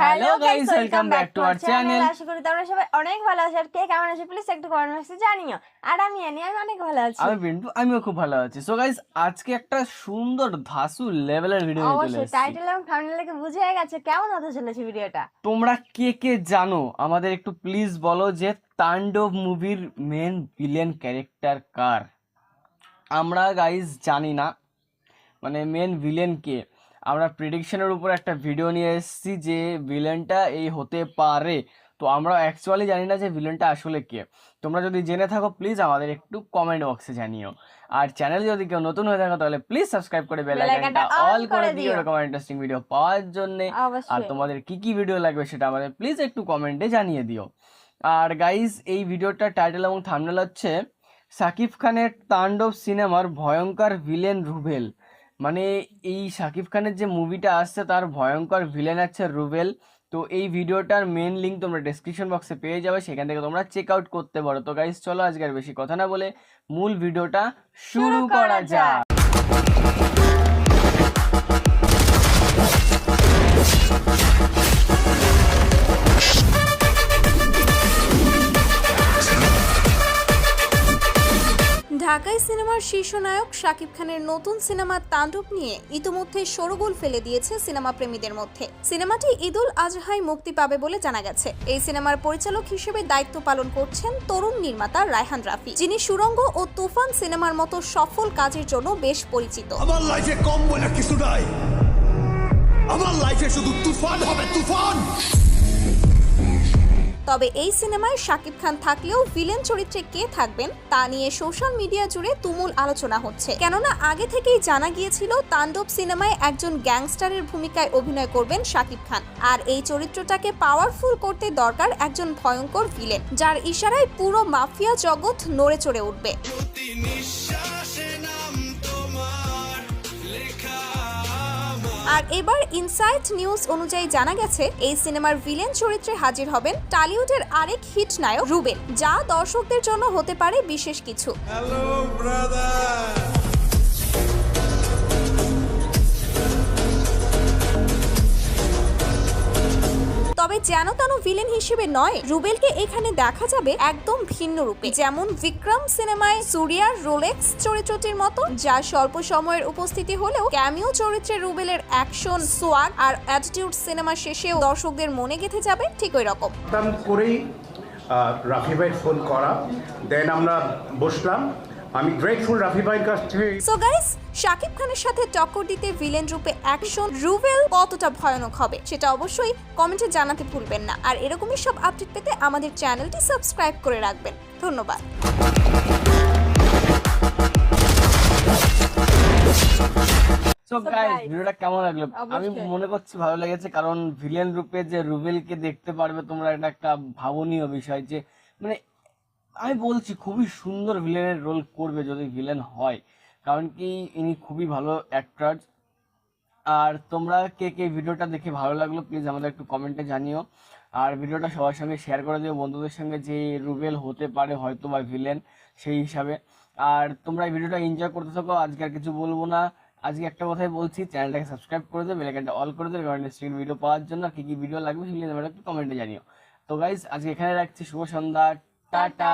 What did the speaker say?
Hello guys, welcome back to our channel. আশা করি তোমরা সবাই অনেক ভালো আছো। আর কে কেমন আছো প্লিজ একটু কমেন্ট বক্সে জানিও। আর আমি অনেক ভালো আছি। আমি বিন্টু, আমিও খুব ভালো আছি। সো গাইস, আজকে একটা সুন্দর ধাসু লেভেলের ভিডিও নিয়ে চলে অবশ্যই এসেছি। টাইটেল এবং থাম্বনেল দেখে বুঝে গেছে কেমন হতে চলেছে ভিডিওটা। তোমরা কে কে জানো আমাদের একটু প্লিজ বলো যে তাণ্ডব মুভির মেন ভিলেন ক্যারেক্টার কার? আমরা গাইস জানি না, মানে মেন ভিলেন কে। আমরা প্রেডিকশনের উপর একটা ভিডিও নিয়ে এসেছি যে ভিলেনটা এই হতে পারে, তো আমরা অ্যাকচুয়ালি জানি না যে ভিলেনটা আসলে কে। তোমরা যদি জেনে থাকো প্লিজ আমাদের একটু কমেন্ট বক্সে জানিও। আর চ্যানেল যদি কেউ নতুন হয়ে থাকো তাহলে প্লিজ সাবস্ক্রাইব করে বেল আইকনটা অল করে দিও এরকম ইন্টারেস্টিং ভিডিও পাওয়ার জন্য। আর তোমাদের কি কি ভিডিও লাগবে সেটা আমাদের প্লিজ একটু কমেন্টে জানিয়ে দিও। আর গাইজ, এই ভিডিওটার টাইটেল এবং থাম্বনেল হচ্ছে শাকিব খানের তাণ্ডব সিনেমার ভয়ঙ্কর ভিলেন রুবেল। মানে এই শাকিব খানের যে মুভিটা আসছে তার ভয়ঙ্কর ভিলেন আছে রুবেল। তো এই ভিডিওটার মেন লিঙ্ক তোমরা ডেসক্রিপশন বক্সে পেয়ে যাবে, সেখান থেকে তোমরা চেক আউট করতে পারো। তো গাইস চলো আজকে আর বেশি কথা না বলে মূল ভিডিওটা শুরু করা যাক। ঢাকাই সিনেমার শীর্ষ নায়ক শাকিব খানের নতুন সিনেমা তাণ্ডব নিয়ে ইতিমধ্যে শোরগোল ফেলে দিয়েছে সিনেমা প্রেমীদের মধ্যে। সিনেমাটি ঈদুল আজহায় মুক্তি পাবে বলে জানা গেছে। এই সিনেমার পরিচালক হিসেবে দায়িত্ব পালন করছেন তরুণ নির্মাতা রায়হান রাফি, যিনি সুরঙ্গ ও তুফান সিনেমার মতো সফল কাজের জন্য বেশ পরিচিত। আমার লাইফে কম বলে কিছু নাই, আমার লাইফে শুধু তুফান হবে, তুফান। তবে এই সিনেমায় শাকিব খান থাকলেও ভিলেন চরিত্রে কে থাকবেন তা নিয়ে সোশ্যাল মিডিয়া জুড়ে তুমুল আলোচনা হচ্ছে। কেননা আগে থেকেই জানা গিয়েছিল তাণ্ডব সিনেমায় একজন গ্যাংস্টারের ভূমিকায় অভিনয় করবেন শাকিব খান। আর এই চরিত্রটাকে পাওয়ারফুল করতে দরকার একজন ভয়ঙ্কর ভিলেন, যার ইশারায় পুরো মাফিয়া জগৎ নড়ে চড়ে উঠবে। আর এবার ইনসাইট নিউজ অনুযায়ী জানা গেছে এই সিনেমার ভিলেন চরিত্রে হাজির হবেন টলিউডের আরেক হিট নায়ক রুবেল, যা দর্শকদের জন্য হতে পারে বিশেষ কিছু। Hello brother. তবে যেন তেন ভিলেন হিসেবে নয়, রুবেলকে এখানে দেখা যাবে একদম ভিন্ন রূপে, যেমন বিক্রম সিনেমায় সুরিয়ার রোলেক্স চরিত্রটির মতো, যা স্বল্প সময়ের উপস্থিতি হলেও ক্যামিও চরিত্রে রুবেলের অ্যাকশন, সোয়াগ আর অ্যাটিটিউড সিনেমা শেষেও দর্শকদের মনে গেঁথে যাবে ঠিক ওই রকম। করেই রাফি ভাই ফোন করা, দেন আমরা বসলাম। আমি গ্রেটফুল রাফি ভাইয়ের কাছ থেকে। সো গাইস, শাকিব খানের সাথে টক্কর দিতে ভিলেন রূপে অ্যাকশন রুবেল কতটা ভয়ানক হবে সেটা অবশ্যই কমেন্টে জানাতে ভুলবেন না। আর এরকমই সব আপডেট পেতে আমাদের চ্যানেলটি সাবস্ক্রাইব করে রাখবেন। ধন্যবাদ। সো গাইস, ভিডিওটা কেমন লাগলো? আমি মনে করছি ভালো লেগেছে, কারণ ভিলেন রূপে যে রুবেলকে দেখতে পারবে তোমরা, এটা একটা ভাবনীয় বিষয়। যে মানে আমি বলছি খুবই সুন্দর ভিলেনের রোল করবে যদি ভিলেন হয়, কারণ কি ইনি খুবই ভালো অ্যাক্টর। আর তোমরা কে কে ভিডিওটা দেখে ভালো লাগলো প্লিজ আমাদের একটু কমেন্টে জানিও। আর ভিডিওটা সবার সঙ্গে শেয়ার করে দিও বন্ধুদের সঙ্গে, যে রুবেল হতে পারে হয়তো বা ভিলেন সেই হিসাবে। আর তোমরা এই ভিডিওটা এনজয় করতে থাকো, আজকে আর কিছু বলবো না। আজকে একটা কথাই বলছি, চ্যানেলটাকে সাবস্ক্রাইব করে দেবে, বেল আইকনটা অল করে দেবে ইন্টারেস্টিং ভিডিও পাওয়ার জন্য। আর কি কি ভিডিও লাগবে সেগুলো তোমরা একটু কমেন্টে জানিও। তো গাইজ, আজকে এখানে রাখছি। শুভ সন্ধ্যা, টাটা।